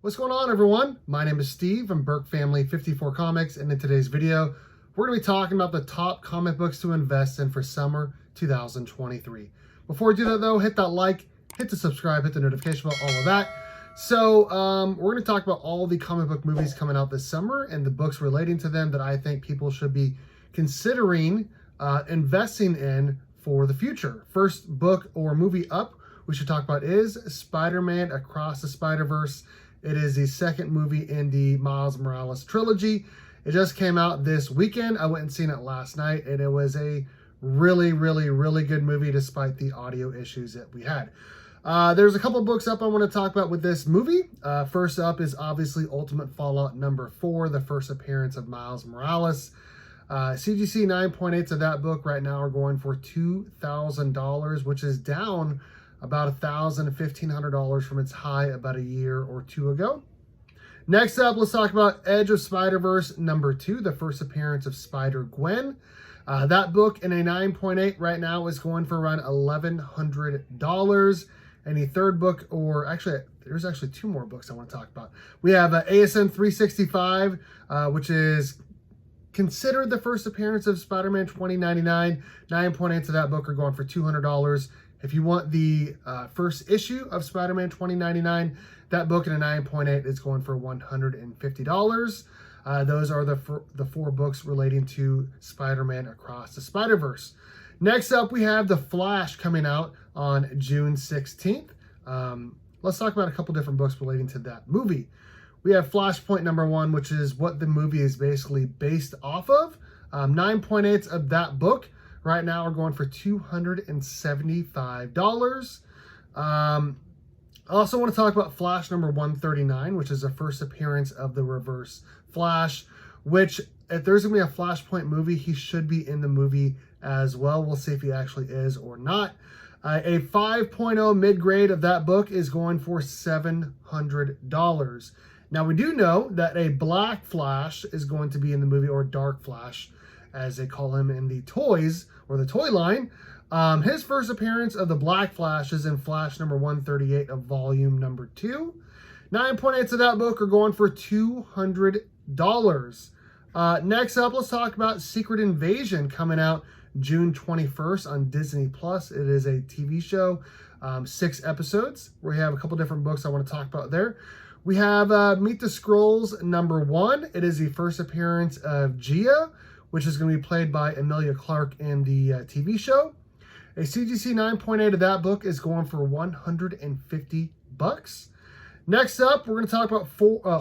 What's going on, everyone? My name is Steve from Burke Family 54 Comics, and in today's video, we're going to be talking about the top comic books to invest in for summer 2023. Before we do that, though, hit that like, hit the subscribe, hit the notification bell, all of that. So we're going to talk about all the comic book movies coming out this summer and the books relating to them that I think people should be considering investing in for the future. First book or movie up we should talk about is Spider-Man Across the Spider-Verse. It is the second movie in the Miles Morales trilogy. It just came out this weekend. I went and seen it last night, and it was a really good movie despite the audio issues that we had. There's a couple books up I want to talk about with this movie. First up is obviously Ultimate Fallout #4, the first appearance of Miles Morales. CGC 9.8s of that book right now are going for $2,000, which is down about $1,000 to $1,500 from its high about a year or two ago. Next up, let's talk about Edge of Spider-Verse #2, the first appearance of Spider-Gwen. That book in a 9.8 right now is going for around $1,100. And the third book, or actually, there's actually two more books I want to talk about. We have ASM 365, which is considered the first appearance of Spider-Man 2099. 9.8 of that book are going for $200. If you want the first issue of Spider-Man 2099, that book in a 9.8 is going for $150. Those are the four books relating to Spider-Man Across the Spider-Verse. Next up, we have The Flash coming out on June 16th. Let's talk about a couple different books relating to that movie. We have Flashpoint #1, which is what the movie is basically based off of. 9.8 of that book right now are going for $275. I also want to talk about Flash #139, which is the first appearance of the Reverse Flash, which if there's going to be a Flashpoint movie, he should be in the movie as well. We'll see if he actually is or not. A 5.0 mid-grade of that book is going for $700. Now, we do know that a Black Flash is going to be in the movie, or Dark Flash, as they call him in the toys, or the toy line. His first appearance of the Black Flash is in Flash #138 of volume #2. 9.8 of that book are going for $200. Next up, let's talk about Secret Invasion coming out June 21st on Disney+. It is a TV show, 6 episodes. We have a couple different books I want to talk about there. We have Meet the Skrulls #1. It is the first appearance of Gia, which is going to be played by Emilia Clarke in the TV show. A CGC 9.8 of that book is going for $150. Next up, we're going to talk about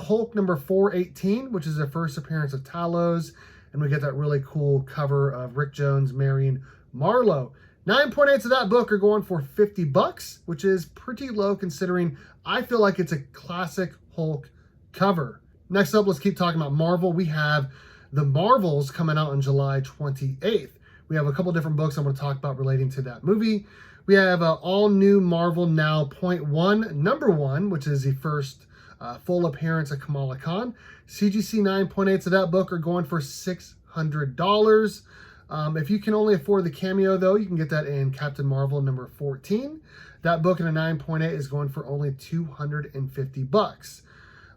Hulk #418, which is the first appearance of Talos, and we get that really cool cover of Rick Jones marrying Marlo. 9.8 of that book are going for $50, which is pretty low considering I feel like it's a classic Hulk cover. Next up, let's keep talking about Marvel. We have The Marvels coming out on July 28th. We have a couple different books I'm going to talk about relating to that movie. We have all new Marvel Now .1 #1, which is the first full appearance of Kamala Khan. CGC 9.8 of that book are going for $600. If you can only afford the cameo, though, you can get that in Captain Marvel #14. That book in a 9.8 is going for only $250.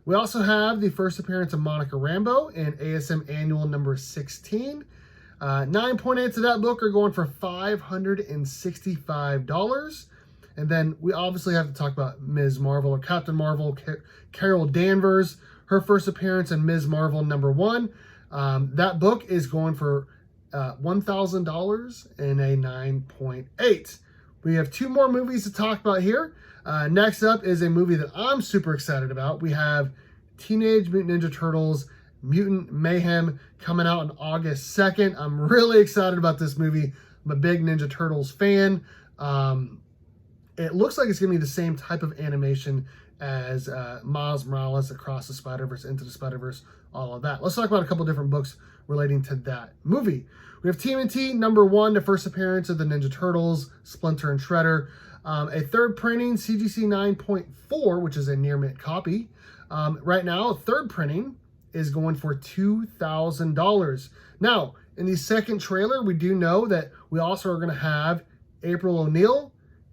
We also have the first appearance of Monica Rambeau in ASM Annual #16. 9.8 of that book are going for $565. And then we obviously have to talk about Ms. Marvel, or Captain Marvel, Carol Danvers. Her first appearance in Ms. Marvel #1. That book is going for $1,000 in a 9.8. We have two more movies to talk about here. Next up is a movie that I'm super excited about. We have Teenage Mutant Ninja Turtles Mutant Mayhem coming out on August 2nd. I'm really excited about this movie. I'm a big Ninja Turtles fan. It looks like it's going to be the same type of animation as Miles Morales Across the Spider-Verse, Into the Spider-Verse, all of that. Let's talk about a couple different books relating to that movie. We have TMNT #1, the first appearance of the Ninja Turtles, Splinter and Shredder. A third printing, CGC 9.4, which is a near mint copy. Right now, a third printing is going for $2,000. Now, in the second trailer, we do know that we also are going to have April O'Neil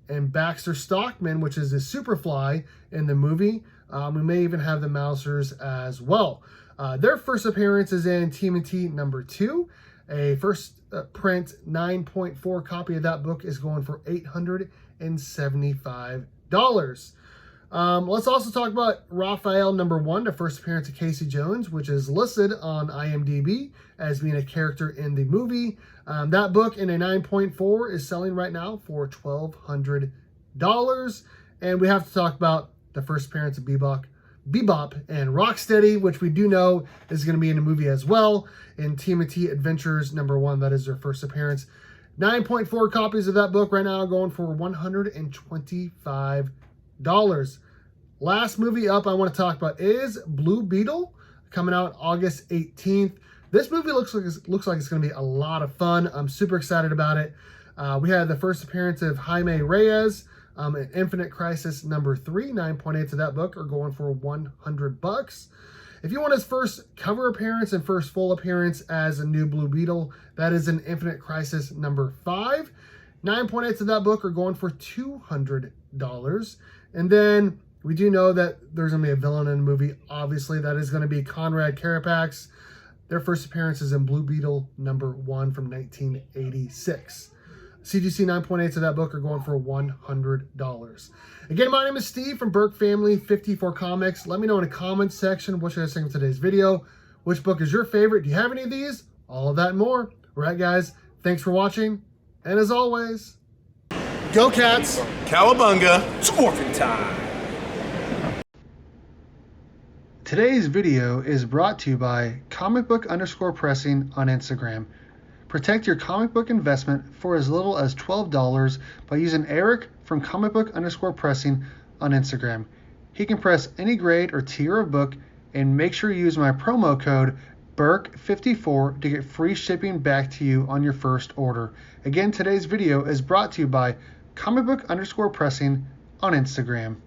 and Baxter Stockman, which is the Superfly in the movie. We may even have the Mousers as well. Their first appearance is in TMNT number 2. A first print 9.4 copy of that book is going for $875. Let's also talk about Raphael number 1, the first appearance of Casey Jones, which is listed on IMDb as being a character in the movie. That book in a 9.4 is selling right now for $1,200. And we have to talk about the first appearance of Bebop and Rocksteady, which we do know is going to be in the movie as well. In TMNT Adventures number 1, that is their first appearance. 9.4 copies of that book right now going for $125. Last movie up I want to talk about is Blue Beetle, coming out August 18th. This movie looks like it's going to be a lot of fun. I'm super excited about it. We had the first appearance of Jaime Reyes in Infinite Crisis number 3. 9.8 of that book are going for $100. If you want his first cover appearance and first full appearance as a new Blue Beetle, that is in Infinite Crisis number 5. 9.8 of that book are going for $200. And then we do know that there's going to be a villain in the movie. Obviously, that is going to be Conrad Carapax. Their first appearance is in Blue Beetle number 1 from 1986. CGC 9.8 of that book are going for $100. Again, my name is Steve from Burke Family 54 Comics. Let me know in the comments section what you guys think of today's video. Which book is your favorite? Do you have any of these? All of that and more. All right, guys. Thanks for watching. And as always, go Cats! Cowabunga! It's morphin' time! Today's video is brought to you by comicbook_pressing on Instagram. Protect your comic book investment for as little as $12 by using Eric from comicbook_pressing on Instagram. He can press any grade or tier of book, and make sure you use my promo code BURK54 to get free shipping back to you on your first order. Again, today's video is brought to you by comicbook_pressing on Instagram.